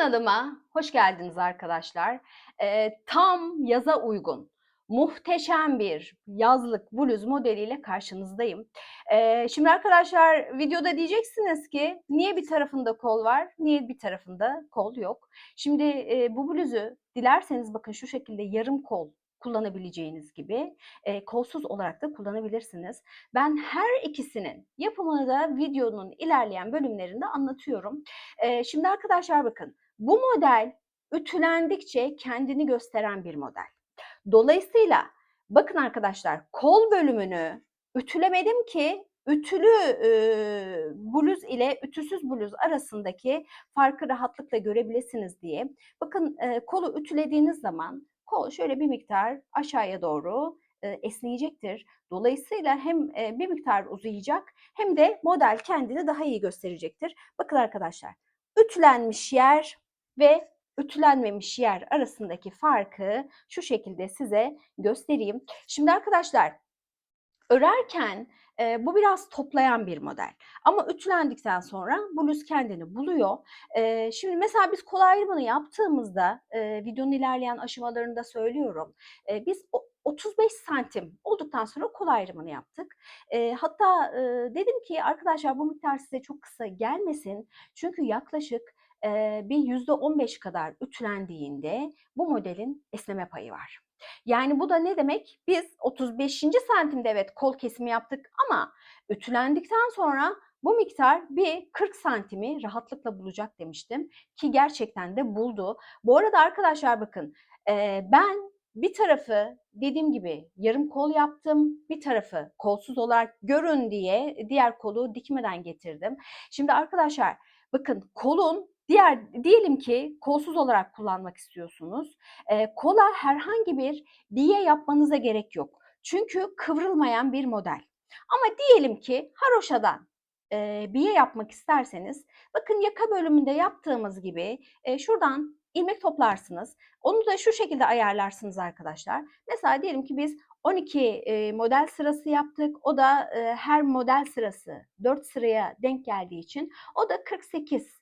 Kanalıma hoş geldiniz arkadaşlar. Tam yaza uygun, muhteşem bir yazlık bluz modeliyle karşınızdayım. Şimdi arkadaşlar videoda diyeceksiniz ki niye bir tarafında kol var, niye bir tarafında kol yok? Şimdi bu bluzu dilerseniz bakın şu şekilde yarım kol kullanabileceğiniz gibi kolsuz olarak da kullanabilirsiniz. Ben her ikisinin yapımını da videonun ilerleyen bölümlerinde anlatıyorum. Şimdi arkadaşlar bakın bu model ütülendikçe kendini gösteren bir model. Dolayısıyla bakın arkadaşlar kol bölümünü ütülemedim ki ütülü bluz ile ütüsüz bluz arasındaki farkı rahatlıkla görebilirsiniz diye. Bakın kolu ütülediğiniz zaman kol şöyle bir miktar aşağıya doğru esneyecektir. Dolayısıyla hem bir miktar uzayacak hem de model kendini daha iyi gösterecektir. Bakın arkadaşlar ütülenmiş yer ve ütülenmemiş yer arasındaki farkı şu şekilde size göstereyim. Şimdi arkadaşlar örerken bu biraz toplayan bir model. Ama ütülendikten sonra bluz kendini buluyor. Şimdi mesela biz kol ayrımını yaptığımızda videonun ilerleyen aşamalarında söylüyorum. Biz 35 santim olduktan sonra kol ayrımını yaptık. Hatta dedim ki arkadaşlar bu miktar size çok kısa gelmesin. Çünkü yaklaşık bir %15 kadar ütülendiğinde bu modelin esneme payı var. Yani bu da ne demek? Biz 35. santimde evet kol kesimi yaptık ama ütülendikten sonra bu miktar bir 40 santimi rahatlıkla bulacak demiştim ki gerçekten de buldu. Bu arada arkadaşlar bakın ben bir tarafı dediğim gibi yarım kol yaptım, bir tarafı kolsuz olarak görün diye diğer kolu dikmeden getirdim. Şimdi arkadaşlar bakın kolun diyelim ki kolsuz olarak kullanmak istiyorsunuz. Kola herhangi bir biye yapmanıza gerek yok. Çünkü kıvrılmayan bir model. Ama diyelim ki haroşadan biye yapmak isterseniz bakın yaka bölümünde yaptığımız gibi şuradan ilmek toplarsınız. Onu da şu şekilde ayarlarsınız arkadaşlar. Mesela diyelim ki biz 12 model sırası yaptık. O da her model sırası 4 sıraya denk geldiği için o da 48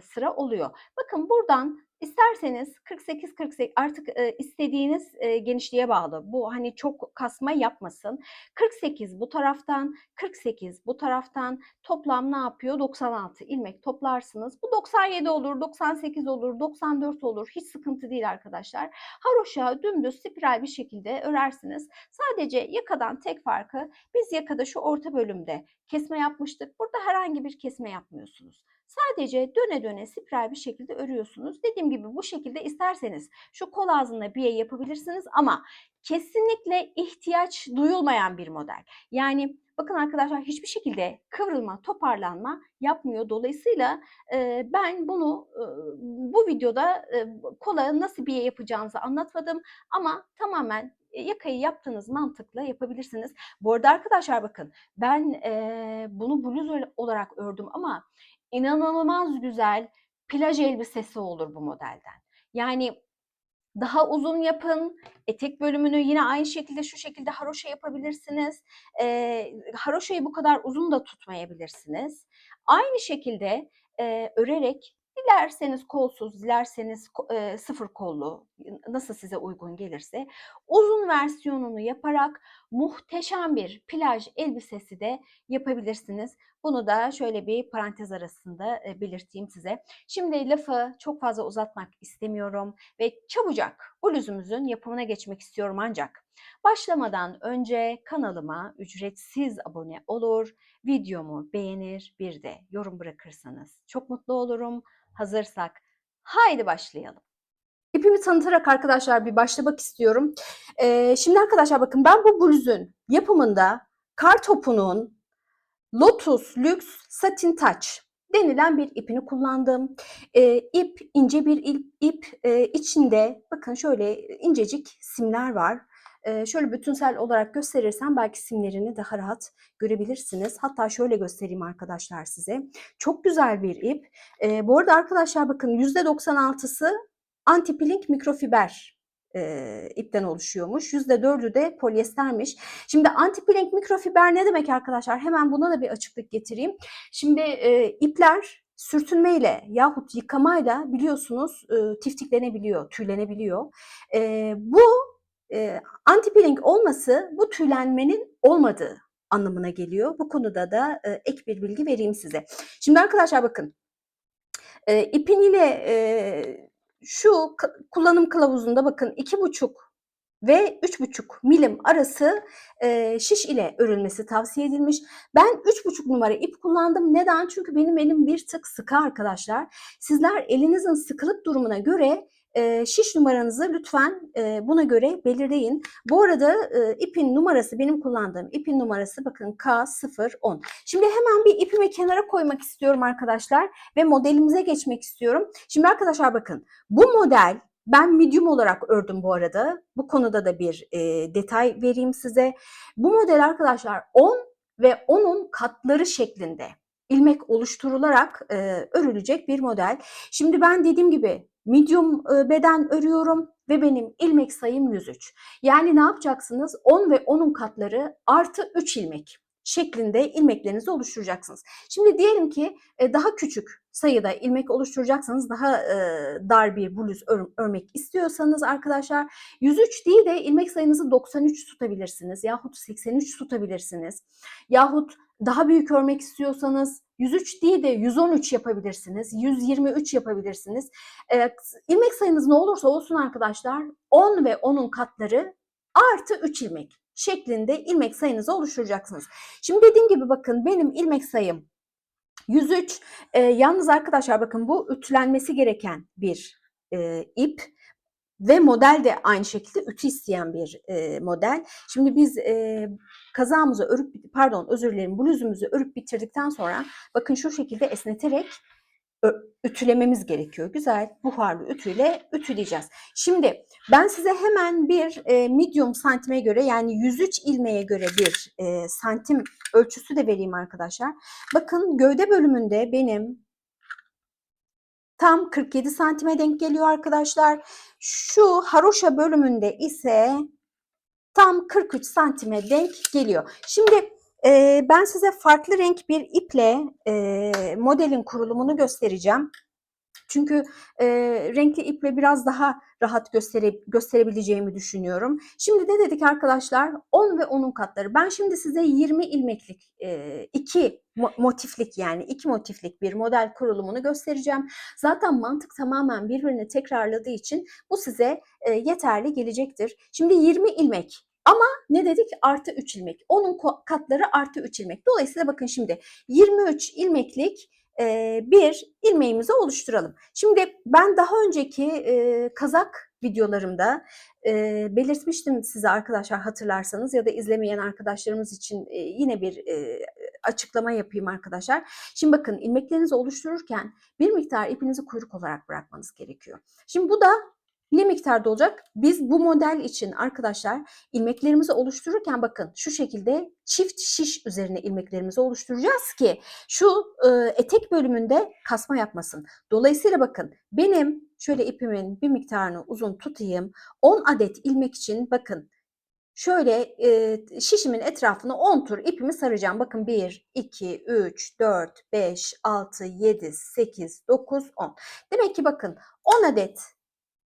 sıra oluyor. Bakın buradan isterseniz 48 artık istediğiniz genişliğe bağlı. Bu hani çok kasma yapmasın. 48 bu taraftan, 48 bu taraftan toplam ne yapıyor? 96 ilmek toplarsınız. Bu 97 olur, 98 olur, 94 olur. Hiç sıkıntı değil arkadaşlar. Haroşa dümdüz spiral bir şekilde örersiniz. Sadece yakadan tek farkı biz yakada şu orta bölümde kesme yapmıştık. Burada herhangi bir kesme yapmıyorsunuz. Sadece döne döne spiral bir şekilde örüyorsunuz. Dediğim gibi bu şekilde isterseniz şu kol ağzına biye yapabilirsiniz ama kesinlikle ihtiyaç duyulmayan bir model. Yani bakın arkadaşlar hiçbir şekilde kıvrılma, toparlanma yapmıyor. Dolayısıyla ben bunu bu videoda kola nasıl biye yapacağınızı anlatmadım ama tamamen yakayı yaptığınız mantıkla yapabilirsiniz. Bu arada arkadaşlar bakın ben bunu bluz olarak ördüm ama inanılmaz güzel plaj elbisesi olur bu modelden. Yani daha uzun yapın. Etek bölümünü yine aynı şekilde şu şekilde haroşa yapabilirsiniz. Haroşayı bu kadar uzun da tutmayabilirsiniz. Aynı şekilde örerek dilerseniz kolsuz, dilerseniz sıfır kollu nasıl size uygun gelirse uzun versiyonunu yaparak muhteşem bir plaj elbisesi de yapabilirsiniz. Bunu da şöyle bir parantez arasında belirteyim size. Şimdi lafı çok fazla uzatmak istemiyorum ve çabucak bluzumuzun yapımına geçmek istiyorum ancak başlamadan önce kanalıma ücretsiz abone olur, videomu beğenir, bir de yorum bırakırsanız çok mutlu olurum. Hazırsak haydi başlayalım. İpimi tanıtarak arkadaşlar bir başlamak istiyorum. Şimdi arkadaşlar bakın ben bu bluzun yapımında Kartopu'nun Lotus Lux Satin Touch denilen bir ipini kullandım. İp ince bir ip, içinde bakın şöyle incecik simler var. Şöyle bütünsel olarak gösterirsem belki simlerini daha rahat görebilirsiniz. Hatta şöyle göstereyim arkadaşlar size. Çok güzel bir ip. Bu arada arkadaşlar bakın %96'sı anti-peeling mikrofiber ipten oluşuyormuş. %4'ü de polyestermiş. Şimdi anti-peeling mikrofiber ne demek arkadaşlar? Hemen buna da bir açıklık getireyim. Şimdi ipler sürtünmeyle yahut yıkamayla biliyorsunuz tiftiklenebiliyor, tüylenebiliyor. Bu anti-peeling olması bu tüylenmenin olmadığı anlamına geliyor. Bu konuda da ek bir bilgi vereyim size. Şimdi arkadaşlar bakın, ipin yine şu kullanım kılavuzunda bakın 2,5 ve 3,5 milim arası şiş ile örülmesi tavsiye edilmiş. Ben 3,5 numara ip kullandım. Neden? Çünkü benim elim bir tık sıkı arkadaşlar. Sizler elinizin sıkılık durumuna göre şiş numaranızı lütfen buna göre belirleyin. Bu arada ipin numarası, benim kullandığım ipin numarası bakın K010. Şimdi hemen bir ipimi kenara koymak istiyorum arkadaşlar ve modelimize geçmek istiyorum. Şimdi arkadaşlar bakın, bu model ben medium olarak ördüm bu arada. Bu konuda da bir detay vereyim size. Bu model arkadaşlar 10 ve 10'un katları şeklinde ilmek oluşturularak örülecek bir model. Şimdi ben dediğim gibi medium beden örüyorum ve benim ilmek sayım 103. Yani ne yapacaksınız? 10 ve 10'un katları artı 3 ilmek şeklinde ilmeklerinizi oluşturacaksınız. Şimdi diyelim ki daha küçük sayıda ilmek oluşturacaksanız, daha dar bir bluz örmek istiyorsanız arkadaşlar 103 değil de ilmek sayınızı 93 tutabilirsiniz yahut 83 tutabilirsiniz. Yahut daha büyük örmek istiyorsanız 103 değil de 113 yapabilirsiniz, 123 yapabilirsiniz. İlmek sayınız ne olursa olsun arkadaşlar 10 ve 10'un katları artı 3 ilmek şeklinde ilmek sayınızı oluşturacaksınız. Şimdi dediğim gibi bakın, benim ilmek sayım 103. Yalnız arkadaşlar bakın, bu ütülenmesi gereken bir ip ve model de aynı şekilde ütü isteyen bir model. Şimdi biz kazağımızı örüp, pardon özür dilerim, bluzumuzu örüp bitirdikten sonra bakın şu şekilde esneterek ütülememiz gerekiyor. Güzel buharlı ütüyle ütüleyeceğiz. Şimdi ben size hemen bir medium santime göre, yani 103 ilmeğe göre bir santim ölçüsü de vereyim arkadaşlar. Bakın gövde bölümünde benim tam 47 santime denk geliyor arkadaşlar. Şu haroşa bölümünde ise tam 43 santime denk geliyor. Şimdi ben size farklı renk bir iple modelin kurulumunu göstereceğim. Çünkü renkli iple biraz daha rahat gösterebileceğimi düşünüyorum. Şimdi ne dedik arkadaşlar? 10 ve 10'un katları. Ben şimdi size 20 ilmeklik iki motiflik, yani iki motiflik bir model kurulumunu göstereceğim. Zaten mantık tamamen birbirini tekrarladığı için bu size yeterli gelecektir. Şimdi 20 ilmek. Ama ne dedik? Artı 3 ilmek. Onun katları artı 3 ilmek. Dolayısıyla bakın şimdi 23 ilmeklik bir ilmeğimizi oluşturalım. Şimdi ben daha önceki kazak videolarımda belirtmiştim size arkadaşlar, hatırlarsanız, ya da izlemeyen arkadaşlarımız için yine bir açıklama yapayım arkadaşlar. Şimdi bakın, ilmeklerinizi oluştururken bir miktar ipinizi kuyruk olarak bırakmanız gerekiyor. Şimdi bu da ne miktarda olacak? Biz bu model için arkadaşlar ilmeklerimizi oluştururken bakın şu şekilde çift şiş üzerine ilmeklerimizi oluşturacağız ki şu etek bölümünde kasma yapmasın. Dolayısıyla bakın, benim şöyle ipimin bir miktarını uzun tutayım. 10 adet ilmek için bakın şöyle şişimin etrafına 10 tur ipimi saracağım. Bakın 1, 2, 3, 4, 5, 6, 7, 8, 9, 10. Demek ki bakın 10 adet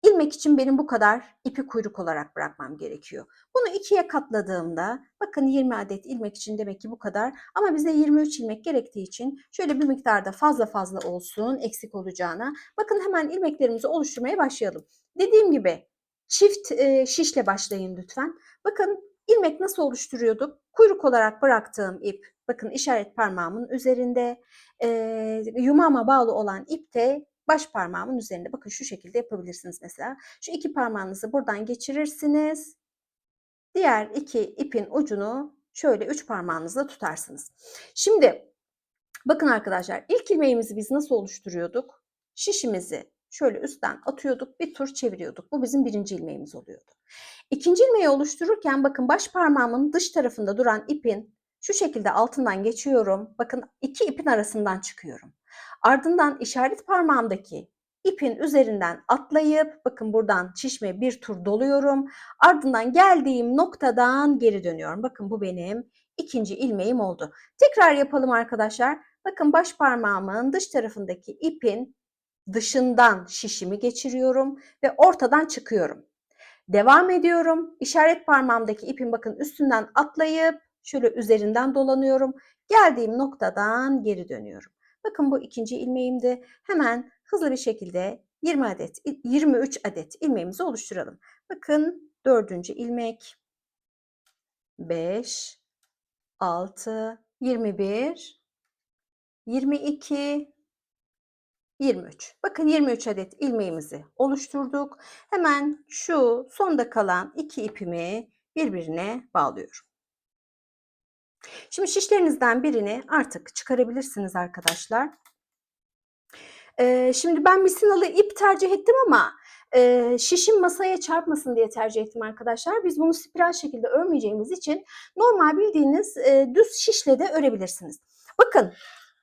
İlmek için benim bu kadar ipi kuyruk olarak bırakmam gerekiyor. Bunu ikiye katladığımda bakın 20 adet ilmek için demek ki bu kadar. Ama bize 23 ilmek gerektiği için şöyle bir miktarda fazla olsun, eksik olacağına. Bakın hemen ilmeklerimizi oluşturmaya başlayalım. Dediğim gibi çift şişle başlayın lütfen. Bakın ilmek nasıl oluşturuyorduk? Kuyruk olarak bıraktığım ip, bakın işaret parmağımın üzerinde, yumağıma bağlı olan ip de baş parmağımın üzerinde. Bakın şu şekilde yapabilirsiniz mesela. Şu iki parmağınızı buradan geçirirsiniz. Diğer iki ipin ucunu şöyle 3 parmağınızla tutarsınız. Şimdi bakın arkadaşlar, ilk ilmeğimizi biz nasıl oluşturuyorduk? Şişimizi şöyle üstten atıyorduk, bir tur çeviriyorduk. Bu bizim birinci ilmeğimiz oluyordu. İkinci ilmeği oluştururken bakın baş parmağımın dış tarafında duran ipin şu şekilde altından geçiyorum. Bakın iki ipin arasından çıkıyorum. Ardından işaret parmağımdaki ipin üzerinden atlayıp bakın buradan şişmeye bir tur doluyorum. Ardından geldiğim noktadan geri dönüyorum. Bakın bu benim ikinci ilmeğim oldu. Tekrar yapalım arkadaşlar. Bakın baş parmağımın dış tarafındaki ipin dışından şişimi geçiriyorum ve ortadan çıkıyorum. Devam ediyorum. İşaret parmağımdaki ipin bakın üstünden atlayıp şöyle üzerinden dolanıyorum. Geldiğim noktadan geri dönüyorum. Bakın bu ikinci ilmeğimdi. Hemen hızlı bir şekilde 23 adet ilmeğimizi oluşturalım. Bakın dördüncü ilmek, 5, 6, 21, 22, 23. Bakın 23 adet ilmeğimizi oluşturduk. Hemen şu sonda kalan 2 ipimi birbirine bağlıyorum. Şimdi şişlerinizden birini artık çıkarabilirsiniz arkadaşlar. Şimdi ben misinalı ip tercih ettim ama şişim masaya çarpmasın diye tercih ettim arkadaşlar. Biz bunu spiral şekilde örmeyeceğimiz için normal bildiğiniz düz şişle de örebilirsiniz. Bakın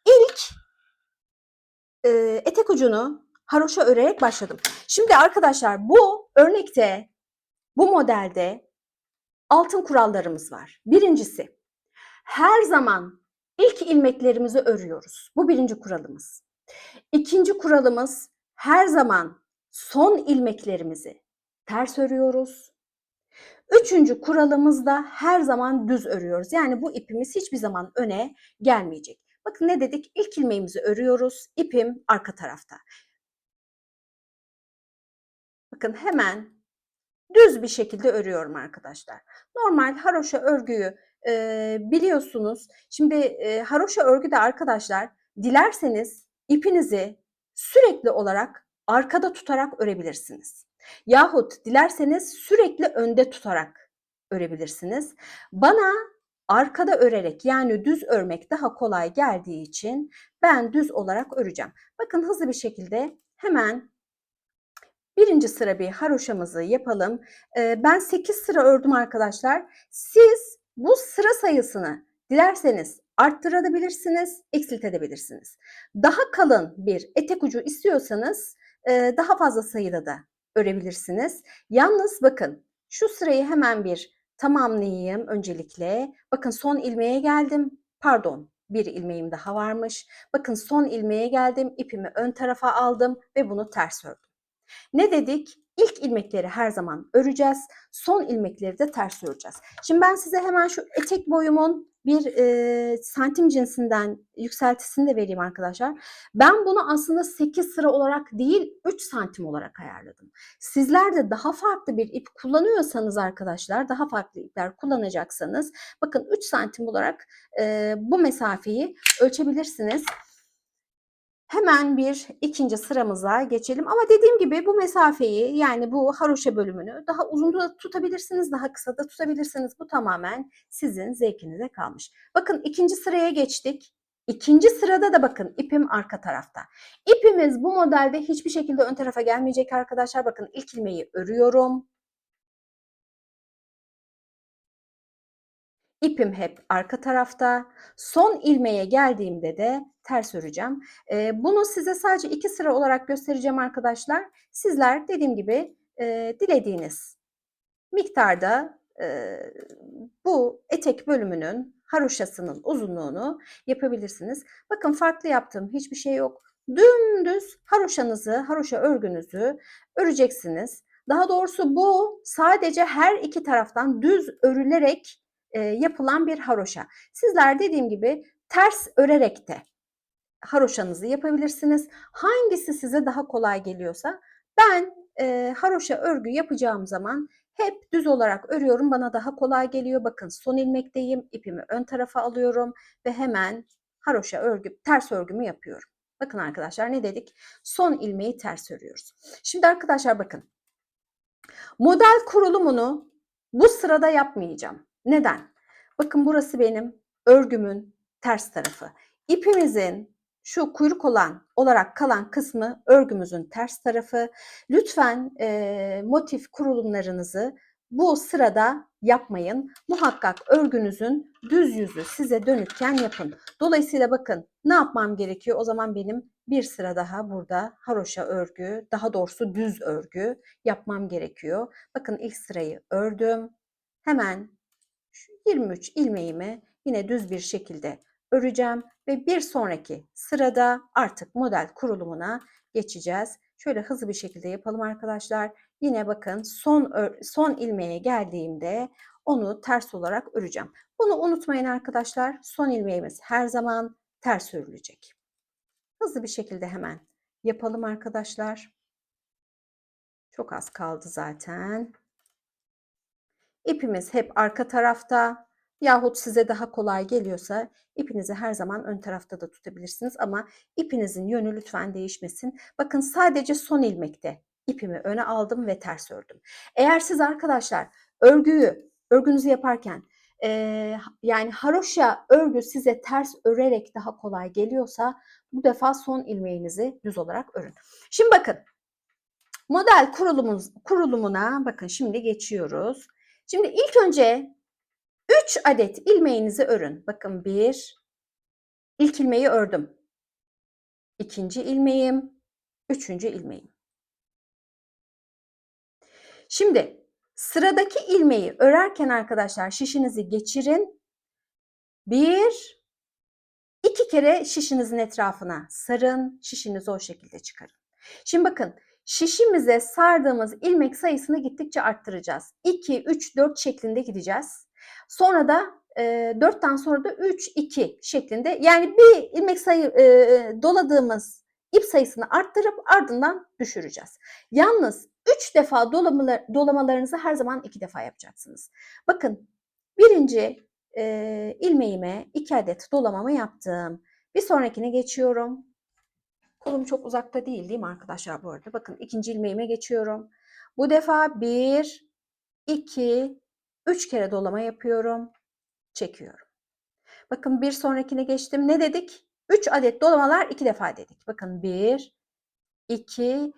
ilk etek ucunu haroşa örerek başladım. Şimdi arkadaşlar bu örnekte, bu modelde altın kurallarımız var. Birincisi, her zaman ilk ilmeklerimizi örüyoruz. Bu birinci kuralımız. İkinci kuralımız, her zaman son ilmeklerimizi ters örüyoruz. Üçüncü kuralımız da her zaman düz örüyoruz. Yani bu ipimiz hiçbir zaman öne gelmeyecek. Bakın ne dedik? İlk ilmeğimizi örüyoruz. İpim arka tarafta. Bakın hemen düz bir şekilde örüyorum arkadaşlar. Normal haroşa örgüyü biliyorsunuz. Şimdi haroşa örgü de arkadaşlar dilerseniz ipinizi sürekli olarak arkada tutarak örebilirsiniz. Yahut dilerseniz sürekli önde tutarak örebilirsiniz. Bana arkada örerek yani düz örmek daha kolay geldiği için ben düz olarak öreceğim. Bakın hızlı bir şekilde hemen birinci sıra bir haroşamızı yapalım. Ben 8 sıra ördüm arkadaşlar. Siz bu sıra sayısını dilerseniz arttırabilirsiniz, eksiltebilirsiniz. Daha kalın bir etek ucu istiyorsanız daha fazla sayıda da örebilirsiniz. Yalnız bakın şu sırayı hemen bir tamamlayayım öncelikle. Bakın son ilmeğe geldim. Pardon, bir ilmeğim daha varmış. Bakın son ilmeğe geldim. İpimi ön tarafa aldım ve bunu ters ördüm. Ne dedik? İlk ilmekleri her zaman öreceğiz. Son ilmekleri de ters öreceğiz. Şimdi ben size hemen şu etek boyumun bir santim cinsinden yükseltisini de vereyim arkadaşlar. Ben bunu aslında 8 sıra olarak değil 3 santim olarak ayarladım. Sizler de daha farklı bir ip kullanıyorsanız arkadaşlar, daha farklı ipler kullanacaksanız bakın 3 santim olarak bu mesafeyi ölçebilirsiniz. Hemen bir ikinci sıramıza geçelim. Ama dediğim gibi bu mesafeyi yani bu haroşa bölümünü daha uzun da tutabilirsiniz, daha kısa da tutabilirsiniz. Bu tamamen sizin zevkinize kalmış. Bakın ikinci sıraya geçtik. İkinci sırada da bakın ipim arka tarafta. İpimiz bu modelde hiçbir şekilde ön tarafa gelmeyecek arkadaşlar. Bakın ilk ilmeği örüyorum. İpim hep arka tarafta. Son ilmeğe geldiğimde de ters öreceğim. Bunu size sadece 2 sıra olarak göstereceğim arkadaşlar. Sizler dediğim gibi dilediğiniz miktarda bu etek bölümünün haroşasının uzunluğunu yapabilirsiniz. Bakın farklı yaptığım hiçbir şey yok. Dümdüz haroşanızı, haroşa örgünüzü öreceksiniz. Daha doğrusu bu sadece her iki taraftan düz örülerek yapılan bir haroşa. Sizler dediğim gibi ters örerek de haroşanızı yapabilirsiniz. Hangisi size daha kolay geliyorsa ben haroşa örgü yapacağım zaman hep düz olarak örüyorum. Bana daha kolay geliyor. Bakın son ilmekteyim. İpimi ön tarafa alıyorum ve hemen haroşa örgü, ters örgümü yapıyorum. Bakın arkadaşlar ne dedik? Son ilmeği ters örüyoruz. Şimdi arkadaşlar bakın. Model kurulumunu bu sırada yapmayacağım. Neden? Bakın burası benim örgümün ters tarafı. İpimizin şu kuyruk olarak kalan kısmı örgümüzün ters tarafı. Lütfen motif kurulumlarınızı bu sırada yapmayın. Muhakkak örgünüzün düz yüzü size dönükken yapın. Dolayısıyla bakın ne yapmam gerekiyor? O zaman benim bir sıra daha burada haroşa örgü, daha doğrusu düz örgü yapmam gerekiyor. Bakın ilk sırayı ördüm. Hemen 23 ilmeğimi yine düz bir şekilde öreceğim ve bir sonraki sırada artık model kurulumuna geçeceğiz. Şöyle hızlı bir şekilde yapalım arkadaşlar. Yine bakın son ilmeğe geldiğimde onu ters olarak öreceğim. Bunu unutmayın arkadaşlar. Son ilmeğimiz her zaman ters örülecek. Hızlı bir şekilde hemen yapalım arkadaşlar. Çok az kaldı zaten. İpimiz hep arka tarafta yahut size daha kolay geliyorsa ipinizi her zaman ön tarafta da tutabilirsiniz ama ipinizin yönü lütfen değişmesin. Bakın sadece son ilmekte ipimi öne aldım ve ters ördüm. Eğer siz arkadaşlar örgünüzü yaparken yani haroşa örgü size ters örerek daha kolay geliyorsa bu defa son ilmeğinizi düz olarak örün. Şimdi bakın model kurulumuna bakın şimdi geçiyoruz. Şimdi ilk önce 3 adet ilmeğinizi örün. Bakın ilk ilmeği ördüm. İkinci ilmeğim, üçüncü ilmeğim. Şimdi sıradaki ilmeği örerken arkadaşlar şişinizi geçirin. 2 kere şişinizin etrafına sarın. Şişinizi o şekilde çıkarın. Şimdi bakın şişimize sardığımız ilmek sayısını gittikçe arttıracağız. 2, 3, 4 şeklinde gideceğiz. Sonra da 4'ten sonra da 3, 2 şeklinde yani bir ilmek doladığımız ip sayısını arttırıp ardından düşüreceğiz. Yalnız 3 defa dolamalarınızı her zaman 2 defa yapacaksınız. Bakın birinci ilmeğime 2 adet dolamamı yaptım. Bir sonrakine geçiyorum. Kolum çok uzakta değil mi arkadaşlar bu arada? Bakın ikinci ilmeğime geçiyorum. Bu defa 1, 2, 3 kere dolama yapıyorum. Çekiyorum. Bakın bir sonrakine geçtim. Ne dedik? 3 adet dolamalar 2 defa dedik. Bakın 1, 2,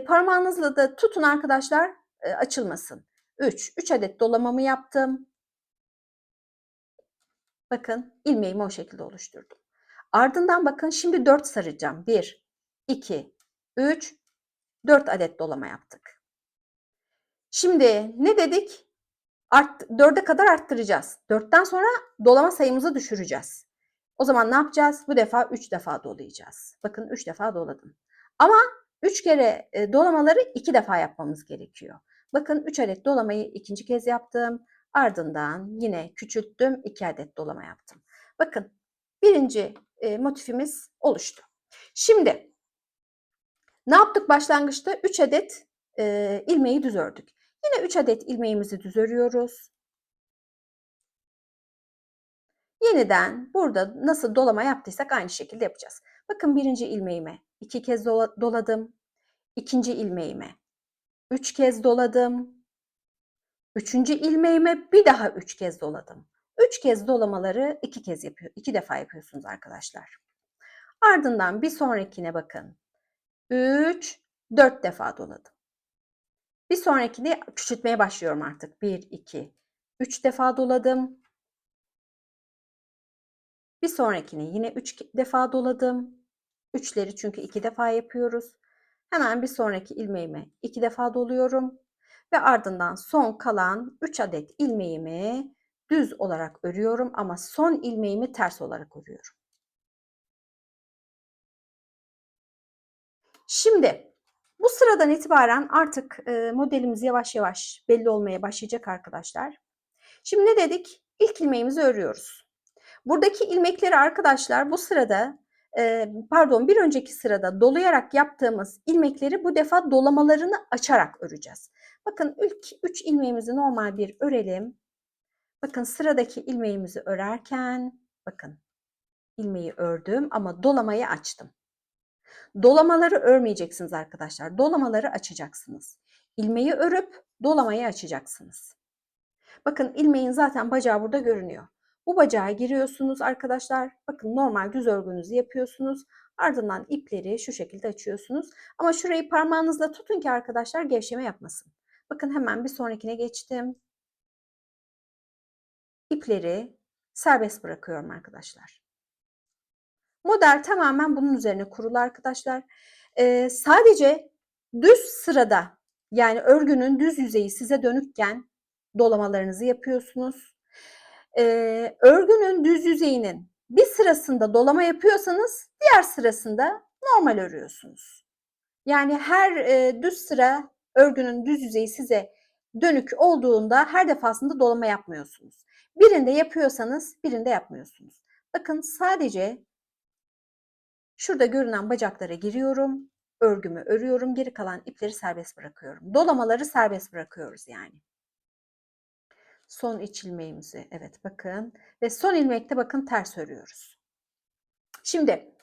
parmağınızla da tutun arkadaşlar açılmasın. 3 adet dolamamı yaptım. Bakın ilmeğimi o şekilde oluşturdum. Ardından bakın şimdi 4 saracağım. 1, 2, 3, 4 adet dolama yaptık. Şimdi ne dedik? 4'e kadar arttıracağız. 4'ten sonra dolama sayımızı düşüreceğiz. O zaman ne yapacağız? Bu defa 3 defa dolayacağız. Bakın 3 defa doladım. Ama 3 kere dolamaları 2 defa yapmamız gerekiyor. Bakın 3 adet dolamayı ikinci kez yaptım. Ardından yine küçülttüm. 2 adet dolama yaptım. Bakın birinci motifimiz oluştu. Şimdi ne yaptık başlangıçta? 3 adet ilmeği düz ördük. Yine 3 adet ilmeğimizi düz örüyoruz. Yeniden burada nasıl dolama yaptıysak aynı şekilde yapacağız. Bakın birinci ilmeğime 2 kez doladım. İkinci ilmeğime 3 kez doladım. Üçüncü ilmeğime bir daha 3 kez doladım. 3 kez dolamaları 2 defa yapıyorsunuz arkadaşlar. Ardından bir sonrakine bakın. 3, 4 defa doladım. Bir sonrakini küçültmeye başlıyorum artık. 1, 2, 3 defa doladım. Bir sonrakini yine 3 defa doladım. 3'leri çünkü 2 defa yapıyoruz. Hemen bir sonraki ilmeğime 2 defa doluyorum. Ve ardından son kalan 3 adet ilmeğimi düz olarak örüyorum ama son ilmeğimi ters olarak örüyorum. Şimdi bu sıradan itibaren artık modelimiz yavaş yavaş belli olmaya başlayacak arkadaşlar. Şimdi ne dedik? İlk ilmeğimizi örüyoruz. Buradaki ilmekleri arkadaşlar bu sırada bir önceki sırada dolayarak yaptığımız ilmekleri bu defa dolamalarını açarak öreceğiz. Bakın ilk 3 ilmeğimizi normal bir örelim. Bakın sıradaki ilmeğimizi örerken bakın ilmeği ördüm ama dolamayı açtım. Dolamaları örmeyeceksiniz arkadaşlar. Dolamaları açacaksınız. İlmeği örüp dolamayı açacaksınız. Bakın ilmeğin zaten bacağı burada görünüyor. Bu bacağa giriyorsunuz arkadaşlar. Bakın normal düz örgünüzü yapıyorsunuz. Ardından ipleri şu şekilde açıyorsunuz. Ama şurayı parmağınızla tutun ki arkadaşlar gevşeme yapmasın. Bakın hemen bir sonrakine geçtim. İpleri serbest bırakıyorum arkadaşlar. Model tamamen bunun üzerine kurulu arkadaşlar. Sadece düz sırada yani örgünün düz yüzeyi size dönükken dolamalarınızı yapıyorsunuz. Örgünün düz yüzeyinin bir sırasında dolama yapıyorsanız diğer sırasında normal örüyorsunuz. Yani her düz sıra örgünün düz yüzeyi size dönük olduğunda her defasında dolama yapmıyorsunuz. Birinde yapıyorsanız birinde yapmıyorsunuz. Bakın sadece şurada görünen bacaklara giriyorum, örgümü örüyorum, geri kalan ipleri serbest bırakıyorum. Dolamaları serbest bırakıyoruz yani. Son iç ilmeğimizi, evet bakın ve son ilmekte bakın ters örüyoruz. Şimdi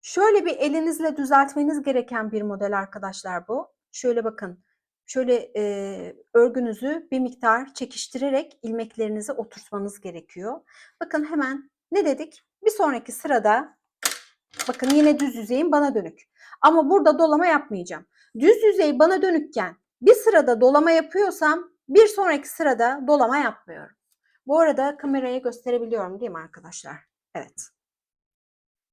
şöyle bir elinizle düzeltmeniz gereken bir model arkadaşlar bu. Şöyle bakın, şöyle örgünüzü bir miktar çekiştirerek ilmeklerinizi oturtmanız gerekiyor. Bakın hemen ne dedik? Bir sonraki sırada bakın yine düz yüzeyim bana dönük. Ama burada dolama yapmayacağım. Düz yüzey bana dönükken bir sırada dolama yapıyorsam bir sonraki sırada dolama yapmıyorum. Bu arada kameraya gösterebiliyorum değil mi arkadaşlar? Evet.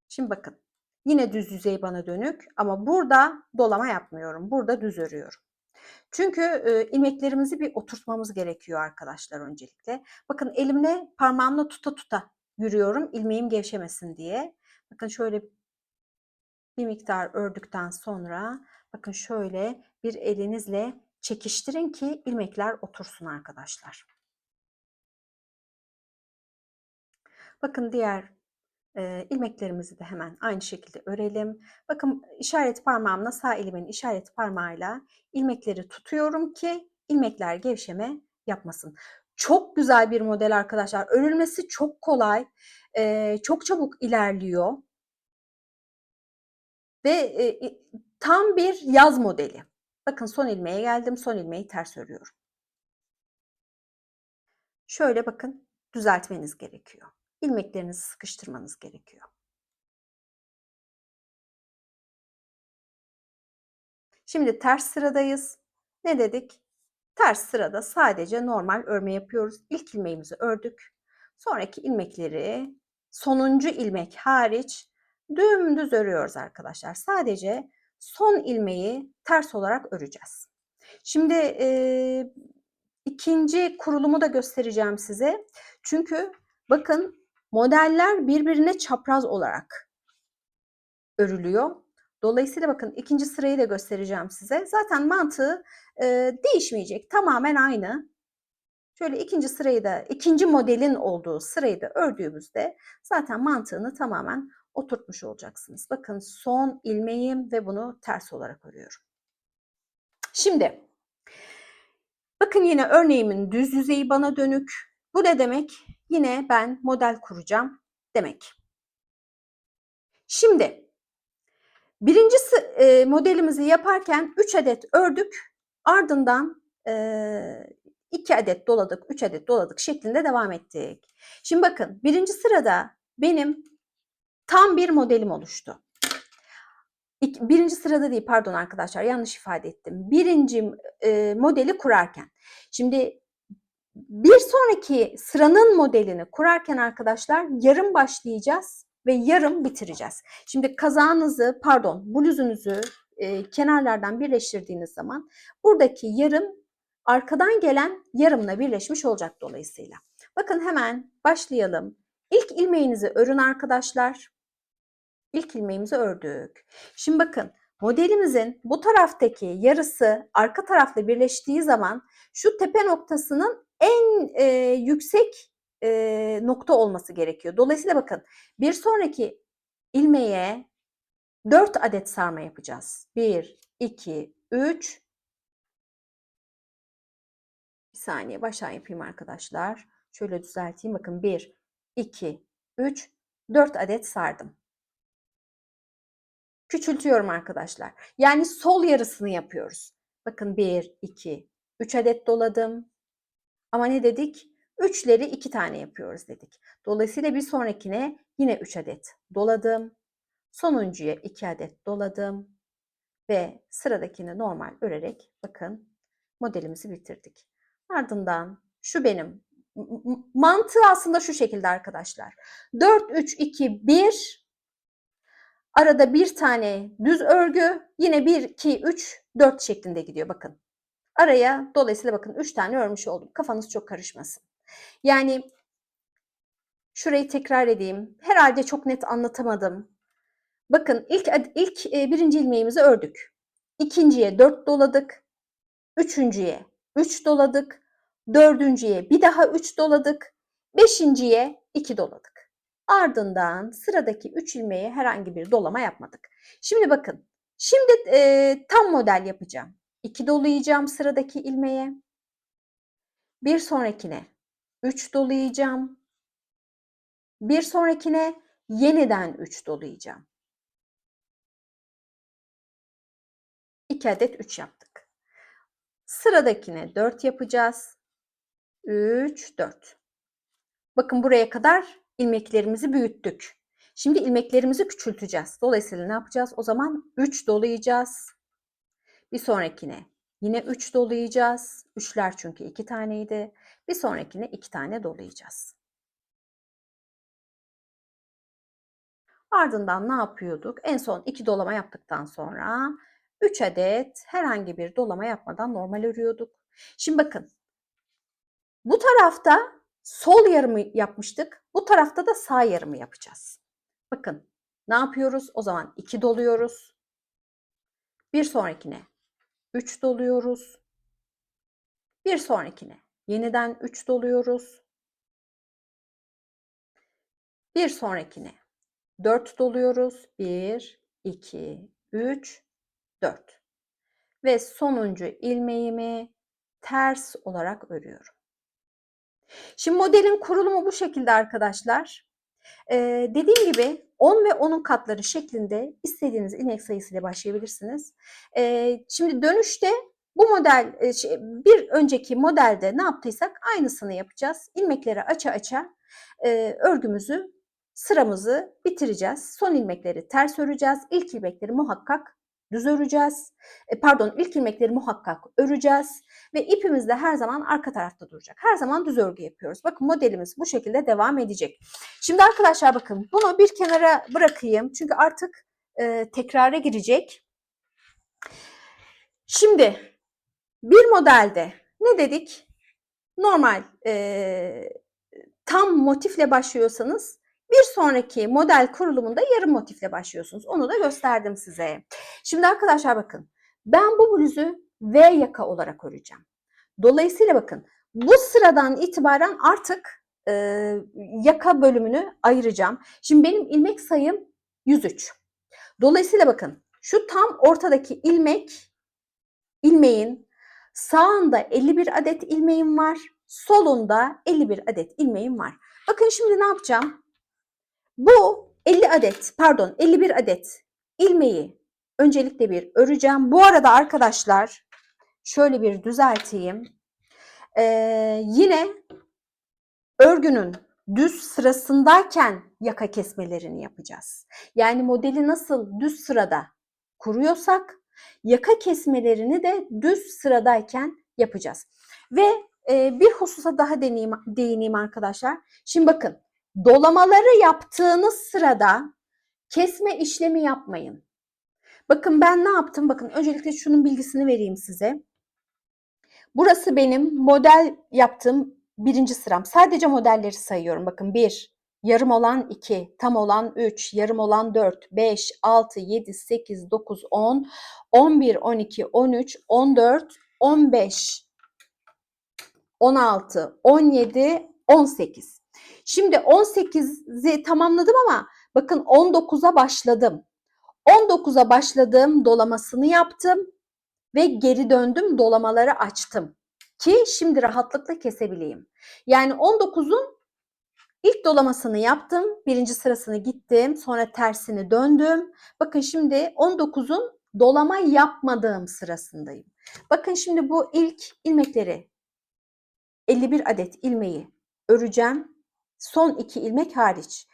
Şimdi bakın. Yine düz yüzey bana dönük ama burada dolama yapmıyorum. Burada düz örüyorum. Çünkü ilmeklerimizi bir oturtmamız gerekiyor arkadaşlar öncelikle. Bakın elimle parmağımla tuta tuta yürüyorum ilmeğim gevşemesin diye. Bakın şöyle bir miktar ördükten sonra bakın şöyle bir elinizle çekiştirin ki ilmekler otursun arkadaşlar. Bakın diğer ilmeklerimizi de hemen aynı şekilde örelim. Bakın işaret parmağımla sağ elimin işaret parmağıyla ilmekleri tutuyorum ki ilmekler gevşeme yapmasın. Çok güzel bir model arkadaşlar. Örülmesi çok kolay. Çok çabuk ilerliyor. Ve tam bir yaz modeli. Bakın son ilmeğe geldim. Son ilmeği ters örüyorum. Şöyle bakın düzeltmeniz gerekiyor. İlmeklerinizi sıkıştırmanız gerekiyor. Şimdi ters sıradayız. Ne dedik? Ters sırada sadece normal örme yapıyoruz. İlk ilmeğimizi ördük. Sonraki ilmekleri sonuncu ilmek hariç dümdüz örüyoruz arkadaşlar. Sadece son ilmeği ters olarak öreceğiz. Şimdi ikinci kurulumu da göstereceğim size. Çünkü bakın modeller birbirine çapraz olarak örülüyor. Dolayısıyla bakın ikinci sırayı da göstereceğim size. Zaten mantığı değişmeyecek. Tamamen aynı. Şöyle ikinci sırayı da, ikinci modelin olduğu sırayı da ördüğümüzde zaten mantığını tamamen oturtmuş olacaksınız. Bakın son ilmeğim ve bunu ters olarak örüyorum. Şimdi bakın yine örneğimin düz yüzeyi bana dönük. Bu ne demek? Yine ben model kuracağım demek. Şimdi birinci modelimizi yaparken 3 adet ördük. Ardından 2 adet doladık, 3 adet doladık şeklinde devam ettik. Şimdi bakın birinci sırada benim tam bir modelim oluştu. Birinci sırada değil pardon arkadaşlar yanlış ifade ettim. Birinci modeli kurarken. Şimdi bir sonraki sıranın modelini kurarken arkadaşlar yarım başlayacağız ve yarım bitireceğiz. Şimdi kazağınızı pardon bluzunuzu kenarlardan birleştirdiğiniz zaman buradaki yarım arkadan gelen yarımla birleşmiş olacak dolayısıyla. Bakın hemen başlayalım. İlk ilmeğinizi örün arkadaşlar. İlk ilmeğimizi ördük. Şimdi bakın modelimizin bu taraftaki yarısı arka tarafla birleştiği zaman şu tepe noktasının en yüksek nokta olması gerekiyor. Dolayısıyla bakın bir sonraki ilmeğe 4 adet sarma yapacağız. 1, 2, 3. Bir saniye baştan yapayım arkadaşlar. Şöyle düzelteyim. Bakın 1, 2, 3, 4 adet sardım. Küçültüyorum arkadaşlar. Yani sol yarısını yapıyoruz. Bakın 1, 2, 3 adet doladım. Ama ne dedik? 3'leri 2 tane yapıyoruz dedik. Dolayısıyla bir sonrakine yine 3 adet doladım. Sonuncuya 2 adet doladım. Ve sıradakini normal örerek bakın modelimizi bitirdik. Ardından şu benim mantığı aslında şu şekilde arkadaşlar. 4, 3, 2, 1 arada bir tane düz örgü yine 1, 2, 3, 4 şeklinde gidiyor bakın. Araya dolayısıyla bakın 3 tane örmüş oldum. Kafanız çok karışmasın. Yani Şurayı tekrar edeyim. Herhalde çok net anlatamadım. Bakın ilk birinci ilmeğimizi ördük. İkinciye 4 doladık. Üçüncüye 3 doladık. Dördüncüye bir daha 3 doladık. Beşinciye 2 doladık. Ardından sıradaki 3 ilmeğe herhangi bir dolama yapmadık. Şimdi bakın. Şimdi tam model yapacağım. 2 dolayacağım sıradaki ilmeğe. Bir sonrakine 3 dolayacağım. Bir sonrakine yeniden 3 dolayacağım. 2 adet 3 yaptık. Sıradakine 4 yapacağız. 3, 4. Bakın buraya kadar ilmeklerimizi büyüttük. Şimdi ilmeklerimizi küçülteceğiz. Dolayısıyla ne yapacağız? O zaman 3 dolayacağız. Bir sonrakine yine 3 dolayacağız. 3'ler çünkü 2 taneydi. Bir sonrakine 2 tane dolayacağız. Ardından ne yapıyorduk? En son 2 dolama yaptıktan sonra 3 adet herhangi bir dolama yapmadan normal örüyorduk. Şimdi bakın. Bu tarafta sol yarımı yapmıştık. Bu tarafta da sağ yarımı yapacağız. Bakın ne yapıyoruz? O zaman 2 doluyoruz. Bir sonrakine 3 doluyoruz. Bir sonrakine yeniden 3 doluyoruz. Bir sonrakine 4 doluyoruz. 1, 2, 3, 4. Ve sonuncu ilmeğimi ters olarak örüyorum. Şimdi modelin kurulumu bu şekilde arkadaşlar. Dediğim gibi 10 ve 10'un katları şeklinde istediğiniz ilmek sayısıyla başlayabilirsiniz. Şimdi dönüşte bu model bir önceki modelde ne yaptıysak aynısını yapacağız. İlmekleri aça aça örgümüzü, sıramızı bitireceğiz. Son ilmekleri ters öreceğiz. İlk ilmekleri muhakkak düz öreceğiz. İlk ilmekleri muhakkak öreceğiz ve ipimiz de her zaman arka tarafta duracak. Her zaman düz örgü yapıyoruz. Bakın modelimiz bu şekilde devam edecek. Şimdi arkadaşlar bakın bunu bir kenara bırakayım. Çünkü artık tekrara girecek. Şimdi bir modelde ne dedik? Normal tam motifle başlıyorsanız bir sonraki model kurulumunda yarım motifle başlıyorsunuz. Onu da gösterdim size. Şimdi arkadaşlar bakın ben bu bluzu V yaka olarak öreceğim. Dolayısıyla bakın bu sıradan itibaren artık yaka bölümünü ayıracağım. Şimdi benim ilmek sayım 103. Dolayısıyla bakın şu tam ortadaki ilmeğin sağında 51 adet ilmeğim var. Solunda 51 adet ilmeğim var. Bakın şimdi ne yapacağım? Bu 51 adet ilmeği öncelikle bir öreceğim. Bu arada arkadaşlar şöyle bir düzelteyim. Yine örgünün düz sırasındayken yaka kesmelerini yapacağız. Yani modeli nasıl düz sırada kuruyorsak yaka kesmelerini de düz sıradayken yapacağız. Ve bir hususa daha değineyim arkadaşlar. Şimdi bakın dolamaları yaptığınız sırada kesme işlemi yapmayın. Bakın ben ne yaptım? Bakın öncelikle şunun bilgisini vereyim size. Burası benim model yaptığım birinci sıram. Sadece modelleri sayıyorum. Bakın 1, yarım olan 2, tam olan 3, yarım olan 4, 5, 6, 7, 8, 9, 10, 11, 12, 13, 14, 15, 16, 17, 18. Şimdi 18'i tamamladım ama bakın 19'a başladım. 19'a başladığım dolamasını yaptım ve geri döndüm, dolamaları açtım ki şimdi rahatlıkla kesebileyim. Yani 19'un ilk dolamasını yaptım, birinci sırasını gittim, sonra tersini döndüm. Bakın şimdi 19'un dolama yapmadığım sırasındayım. Bakın şimdi bu ilk ilmekleri 51 adet ilmeği öreceğim. Son 2 ilmek hariç.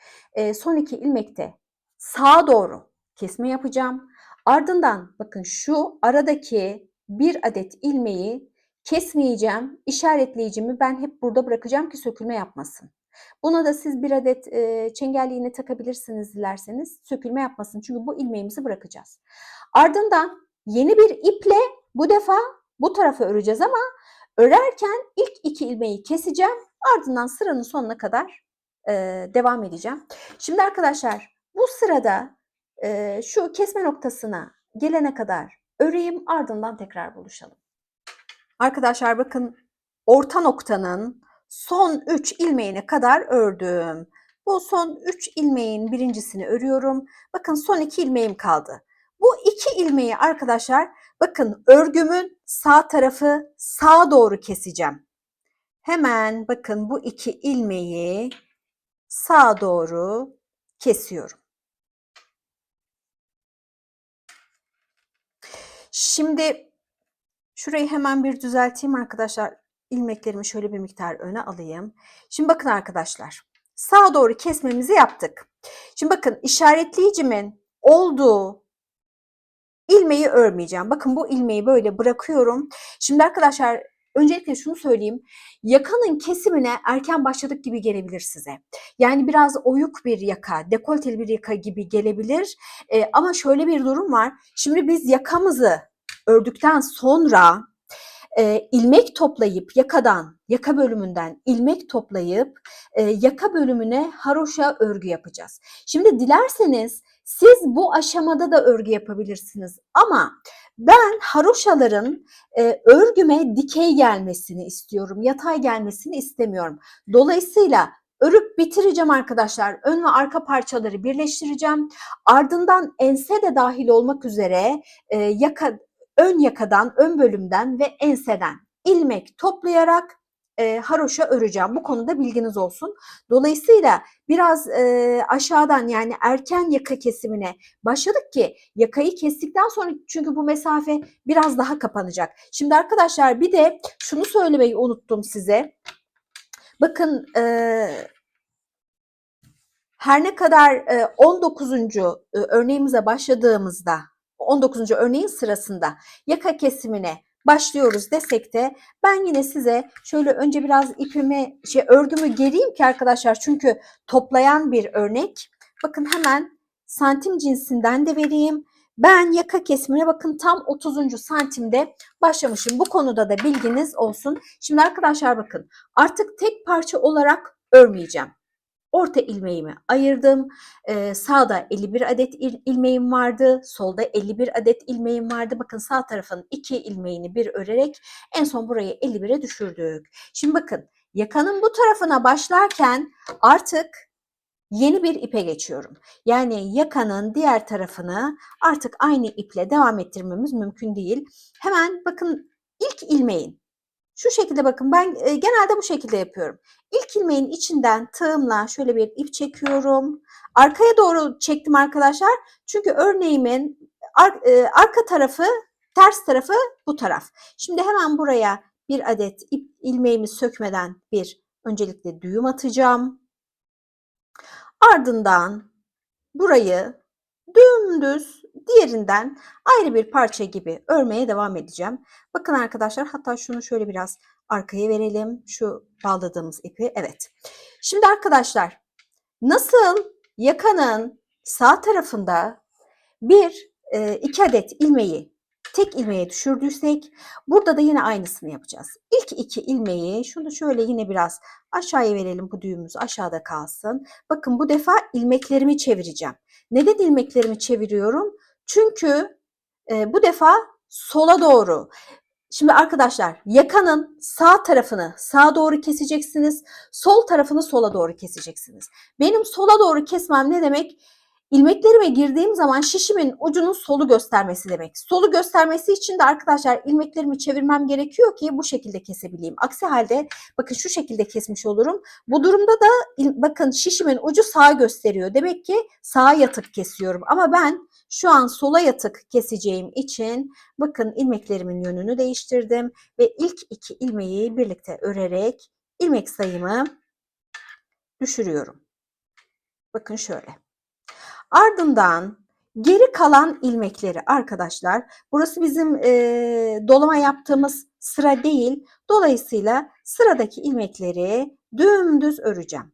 Son 2 ilmekte sağa doğru kesme yapacağım. Ardından bakın şu aradaki 1 adet ilmeği kesmeyeceğim. İşaretleyicimi ben hep burada bırakacağım ki sökülme yapmasın. Buna da siz 1 adet çengel iğne takabilirsiniz dilerseniz. Sökülme yapmasın. Çünkü bu ilmeğimizi bırakacağız. Ardından yeni bir iple bu defa bu tarafa öreceğiz ama örerken ilk 2 ilmeği keseceğim. Ardından sıranın sonuna kadar devam edeceğim. Şimdi arkadaşlar bu sırada şu kesme noktasına gelene kadar öreyim, ardından tekrar buluşalım. Arkadaşlar bakın, orta noktanın son 3 ilmeğine kadar ördüm. Bu son 3 ilmeğin birincisini örüyorum. Bakın son 2 ilmeğim kaldı. Bu 2 ilmeği arkadaşlar bakın örgümün sağ tarafı sağa doğru keseceğim. Hemen bakın bu 2 ilmeği sağa doğru kesiyorum. Şimdi şurayı hemen bir düzelteyim arkadaşlar. İlmeklerimi şöyle bir miktar öne alayım. Şimdi bakın arkadaşlar, sağa doğru kesmemizi yaptık. Şimdi bakın, işaretleyicimin olduğu ilmeği örmeyeceğim. Bakın bu ilmeği böyle bırakıyorum. Şimdi arkadaşlar öncelikle şunu söyleyeyim. Yakanın kesimine erken başladık gibi gelebilir size. Yani biraz oyuk bir yaka, dekolteli bir yaka gibi gelebilir. Ama şöyle bir durum var. Şimdi biz yakamızı ördükten sonra ilmek toplayıp yaka bölümünden ilmek toplayıp yaka bölümüne haroşa örgü yapacağız. Şimdi dilerseniz siz bu aşamada da örgü yapabilirsiniz ama ben haroşaların örgüme dikey gelmesini istiyorum, yatay gelmesini istemiyorum. Dolayısıyla örüp bitireceğim arkadaşlar. Ön ve arka parçaları birleştireceğim. Ardından ense de dahil olmak üzere ön yakadan, ön bölümden ve enseden ilmek toplayarak haroşa öreceğim. Bu konuda bilginiz olsun. Dolayısıyla biraz aşağıdan, yani erken yaka kesimine başladık ki yakayı kestikten sonra, çünkü bu mesafe biraz daha kapanacak. Şimdi arkadaşlar bir de şunu söylemeyi unuttum size. Bakın her ne kadar 19. örneğimize başladığımızda, 19. örneğin sırasında yaka kesimine başlıyoruz desek de ben yine size şöyle önce biraz örgümü gereyim ki arkadaşlar, çünkü toplayan bir örnek. Bakın hemen santim cinsinden de vereyim. Ben yaka kesimine bakın tam 30. santimde başlamışım. Bu konuda da bilginiz olsun. Şimdi arkadaşlar bakın, artık tek parça olarak örmeyeceğim. Orta ilmeğimi ayırdım. Sağda 51 adet ilmeğim vardı. Solda 51 adet ilmeğim vardı. Bakın sağ tarafın 2 ilmeğini bir örerek en son burayı 51'e düşürdük. Şimdi bakın, yakanın bu tarafına başlarken artık yeni bir ipe geçiyorum. Yani yakanın diğer tarafını artık aynı iple devam ettirmemiz mümkün değil. Hemen bakın, ilk ilmeğin şu şekilde, bakın ben genelde bu şekilde yapıyorum. İlk ilmeğin içinden tığımla şöyle bir ip çekiyorum. Arkaya doğru çektim arkadaşlar. Çünkü örneğimin arka tarafı, ters tarafı bu taraf. Şimdi hemen buraya bir adet ilmeğimi sökmeden öncelikle düğüm atacağım. Ardından burayı dümdüz diğerinden ayrı bir parça gibi örmeye devam edeceğim. Bakın arkadaşlar, hatta şunu şöyle biraz arkaya verelim. Şu bağladığımız ipi. Evet. Şimdi arkadaşlar, nasıl yakanın sağ tarafında 2 adet ilmeği tek ilmeğe düşürdüysek, burada da yine aynısını yapacağız. İlk 2 ilmeği şunu şöyle yine biraz aşağıya verelim, bu düğümümüz aşağıda kalsın. Bakın bu defa ilmeklerimi çevireceğim. Neden ilmeklerimi çeviriyorum? Çünkü bu defa sola doğru. Şimdi arkadaşlar, yakanın sağ tarafını sağa doğru keseceksiniz. Sol tarafını sola doğru keseceksiniz. Benim sola doğru kesmem ne demek? İlmeklerime girdiğim zaman şişimin ucunun solu göstermesi demek. Solu göstermesi için de arkadaşlar ilmeklerimi çevirmem gerekiyor ki bu şekilde kesebileyim. Aksi halde bakın şu şekilde kesmiş olurum. Bu durumda da bakın şişimin ucu sağa gösteriyor. Demek ki sağa yatık kesiyorum. Ama ben şu an sola yatık keseceğim için bakın ilmeklerimin yönünü değiştirdim ve ilk 2 ilmeği birlikte örerek ilmek sayımı düşürüyorum. Bakın şöyle. Ardından geri kalan ilmekleri arkadaşlar, burası bizim dolama yaptığımız sıra değil. Dolayısıyla sıradaki ilmekleri dümdüz öreceğim.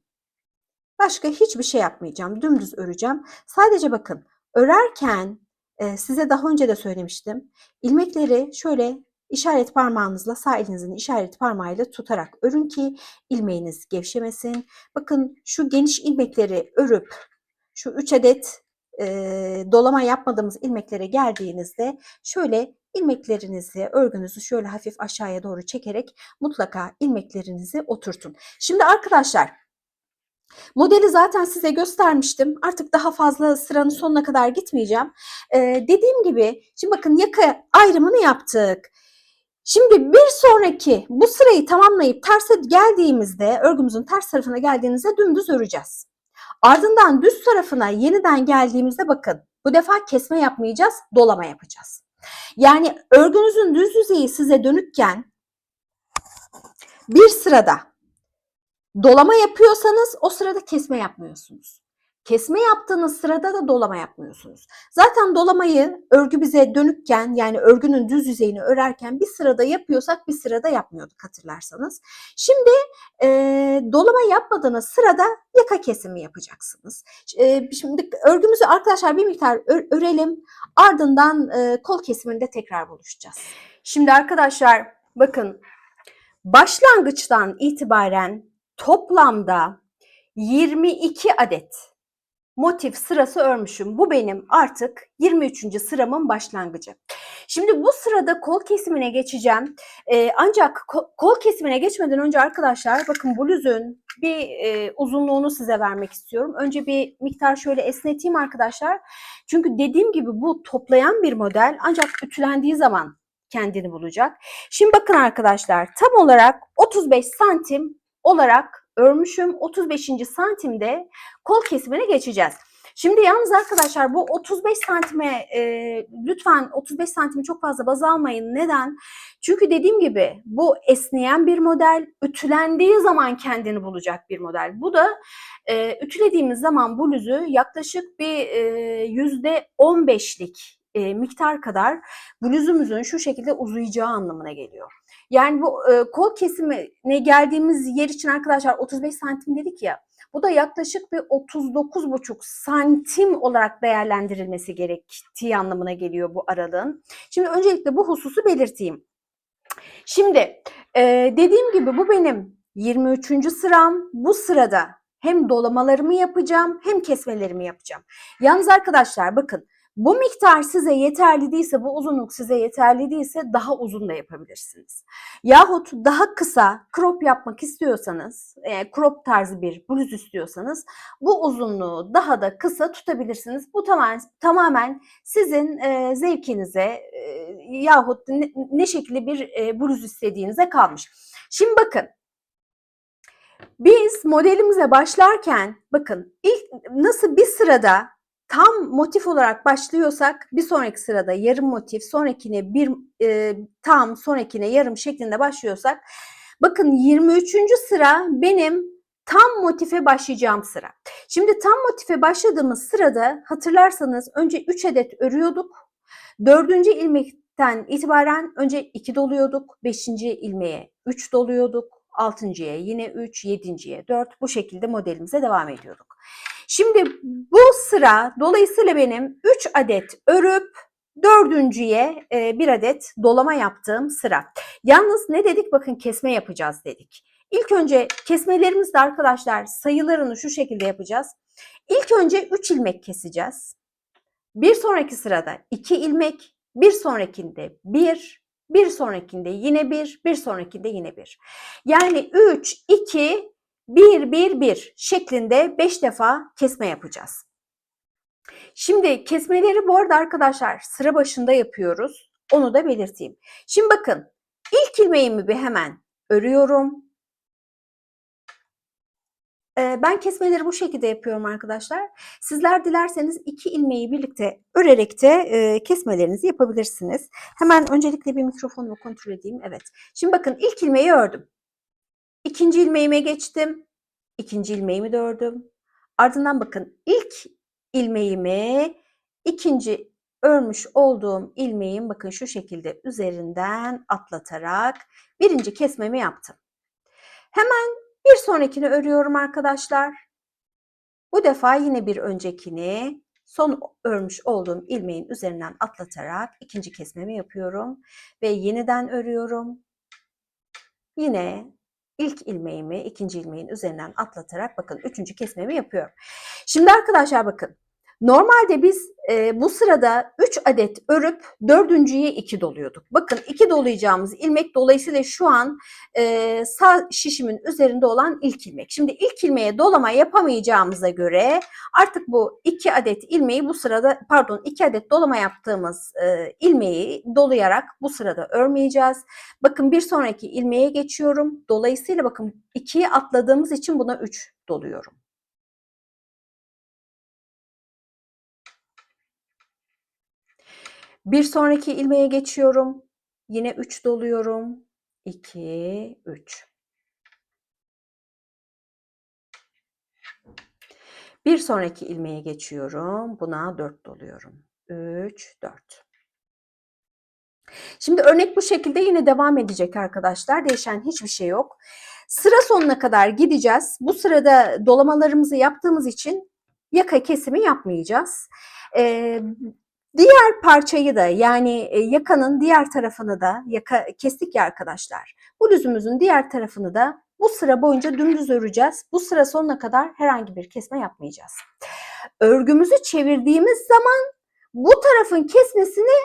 Başka hiçbir şey yapmayacağım. Dümdüz öreceğim. Sadece bakın, örerken size daha önce de söylemiştim. İlmekleri şöyle işaret parmağınızla, sağ elinizin işaret parmağıyla tutarak örün ki ilmeğiniz gevşemesin. Bakın şu geniş ilmekleri örüp şu 3 adet dolama yapmadığımız ilmeklere geldiğinizde şöyle ilmeklerinizi, örgünüzü şöyle hafif aşağıya doğru çekerek mutlaka ilmeklerinizi oturtun. Şimdi arkadaşlar, modeli zaten size göstermiştim. Artık daha fazla sıranın sonuna kadar gitmeyeceğim. Dediğim gibi, şimdi bakın yaka ayrımını yaptık. Şimdi bir sonraki bu sırayı tamamlayıp terse geldiğimizde, örgümüzün ters tarafına geldiğimizde dümdüz öreceğiz. Ardından düz tarafına yeniden geldiğimizde bakın bu defa kesme yapmayacağız, dolama yapacağız. Yani örgünüzün düz yüzeyi size dönükken bir sırada dolama yapıyorsanız o sırada kesme yapmıyorsunuz. Kesme yaptığınız sırada da dolama yapmıyorsunuz. Zaten dolamayı örgü bize dönükken, yani örgünün düz yüzeyini örerken bir sırada yapıyorsak bir sırada yapmıyorduk hatırlarsanız. Şimdi dolama yapmadığınız sırada yaka kesimi yapacaksınız. Şimdi örgümüzü arkadaşlar bir miktar örelim. Ardından kol kesiminde tekrar buluşacağız. Şimdi arkadaşlar bakın, başlangıçtan itibaren toplamda 22 adet motif sırası örmüşüm. Bu benim artık 23. sıramın başlangıcı. Şimdi bu sırada kol kesimine geçeceğim. Ancak kol kesimine geçmeden önce arkadaşlar bakın bluzun bir uzunluğunu size vermek istiyorum. Önce bir miktar şöyle esneteyim arkadaşlar. Çünkü dediğim gibi bu toplayan bir model, ancak ütülendiği zaman kendini bulacak. Şimdi bakın arkadaşlar, tam olarak 35 santim olarak örmüşüm. 35. santimde kol kesimine geçeceğiz. Şimdi yalnız arkadaşlar bu 35 santime lütfen 35 santimi çok fazla baz almayın. Neden? Çünkü dediğim gibi bu esneyen bir model, ütülendiği zaman kendini bulacak bir model. Bu da ütülediğimiz zaman bluzu yaklaşık bir %15'lik miktar kadar bluzumuzun şu şekilde uzayacağı anlamına geliyor. Yani bu kol kesimine geldiğimiz yer için arkadaşlar 35 santim dedik ya, bu da yaklaşık bir 39,5 santim olarak değerlendirilmesi gerektiği anlamına geliyor bu aralığın. Şimdi öncelikle bu hususu belirteyim. Şimdi dediğim gibi bu benim 23. sıram. Bu sırada hem dolamalarımı yapacağım hem kesmelerimi yapacağım. Yalnız arkadaşlar bakın, bu miktar size yeterli değilse, bu uzunluk size yeterli değilse daha uzun da yapabilirsiniz. Yahut daha kısa crop yapmak istiyorsanız, crop tarzı bir bluz istiyorsanız bu uzunluğu daha da kısa tutabilirsiniz. Bu tamamen sizin zevkinize yahut ne şekilde bir bluz istediğinize kalmış. Şimdi bakın, biz modelimize başlarken bakın ilk nasıl bir sırada tam motif olarak başlıyorsak bir sonraki sırada yarım motif, sonrakine bir tam, sonrakine yarım şeklinde başlıyorsak, bakın 23. sıra benim tam motife başlayacağım sıra. Şimdi tam motife başladığımız sırada hatırlarsanız önce 3 adet örüyorduk. 4. ilmekten itibaren önce 2 doluyorduk. 5. ilmeğe 3 doluyorduk. 6.'ya yine 3, 7.'ye 4, bu şekilde modelimize devam ediyorduk. Şimdi bu sıra dolayısıyla benim 3 adet örüp 4.'ye bir adet dolama yaptığım sıra. Yalnız ne dedik? Bakın kesme yapacağız dedik. İlk önce kesmelerimizde arkadaşlar sayılarını şu şekilde yapacağız. İlk önce 3 ilmek keseceğiz. Bir sonraki sırada 2 ilmek, bir sonrakinde 1, bir sonrakinde yine 1, bir sonrakinde yine 1. Yani 3, 2, 1, 1, 1 şeklinde 5 defa kesme yapacağız. Şimdi kesmeleri bu arada arkadaşlar sıra başında yapıyoruz. Onu da belirteyim. Şimdi bakın, ilk ilmeğimi bir hemen örüyorum. Ben kesmeleri bu şekilde yapıyorum arkadaşlar. Sizler dilerseniz 2 ilmeği birlikte örerek de kesmelerinizi yapabilirsiniz. Hemen öncelikle bir mikrofonumu kontrol edeyim. Evet. Şimdi bakın, ilk ilmeği ördüm. İkinci ilmeğime geçtim. İkinci ilmeğimi de ördüm. Ardından bakın, ilk ilmeğimi ikinci örmüş olduğum ilmeğin bakın şu şekilde üzerinden atlatarak birinci kesmemi yaptım. Hemen bir sonrakini örüyorum arkadaşlar. Bu defa yine bir öncekini son örmüş olduğum ilmeğin üzerinden atlatarak ikinci kesmemi yapıyorum ve yeniden örüyorum. Yine ilk ilmeğimi ikinci ilmeğin üzerinden atlatarak bakın üçüncü kesmemi yapıyorum. Şimdi arkadaşlar bakın, normalde biz bu sırada 3 adet örüp dördüncüye 2 doluyorduk. Bakın 2 dolayacağımız ilmek, dolayısıyla şu an sağ şişimin üzerinde olan ilk ilmek. Şimdi ilk ilmeğe dolama yapamayacağımıza göre artık bu 2 adet ilmeği bu sırada, pardon 2 adet dolama yaptığımız ilmeği dolayarak bu sırada örmeyeceğiz. Bakın bir sonraki ilmeğe geçiyorum. Dolayısıyla bakın 2'yi atladığımız için buna 3 doluyorum. Bir sonraki ilmeğe geçiyorum. Yine 3 doluyorum. 2, 3. Bir sonraki ilmeğe geçiyorum. Buna 4 doluyorum. 3, 4. Şimdi örnek bu şekilde yine devam edecek arkadaşlar. Değişen hiçbir şey yok. Sıra sonuna kadar gideceğiz. Bu sırada dolamalarımızı yaptığımız için yaka kesimi yapmayacağız. Diğer parçayı da, yani yakanın diğer tarafını da, yaka kestik ya arkadaşlar. Bluzumuzun diğer tarafını da bu sıra boyunca dümdüz öreceğiz. Bu sıra sonuna kadar herhangi bir kesme yapmayacağız. Örgümüzü çevirdiğimiz zaman bu tarafın kesmesini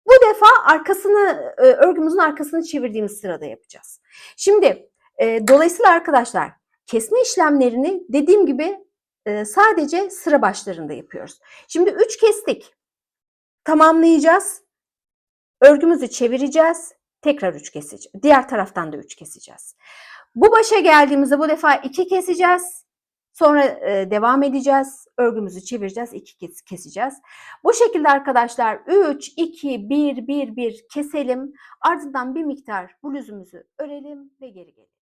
bu defa arkasını, örgümüzün arkasını çevirdiğimiz sırada yapacağız. Şimdi dolayısıyla arkadaşlar kesme işlemlerini dediğim gibi sadece sıra başlarında yapıyoruz. Şimdi 3 kestik. Tamamlayacağız. Örgümüzü çevireceğiz. Tekrar 3 keseceğiz. Diğer taraftan da 3 keseceğiz. Bu başa geldiğimizde bu defa 2 keseceğiz. Sonra devam edeceğiz. Örgümüzü çevireceğiz. 2 keseceğiz. Bu şekilde arkadaşlar 3, 2, 1, 1, 1 keselim. Ardından bir miktar bluzumuzu örelim ve geri gelelim.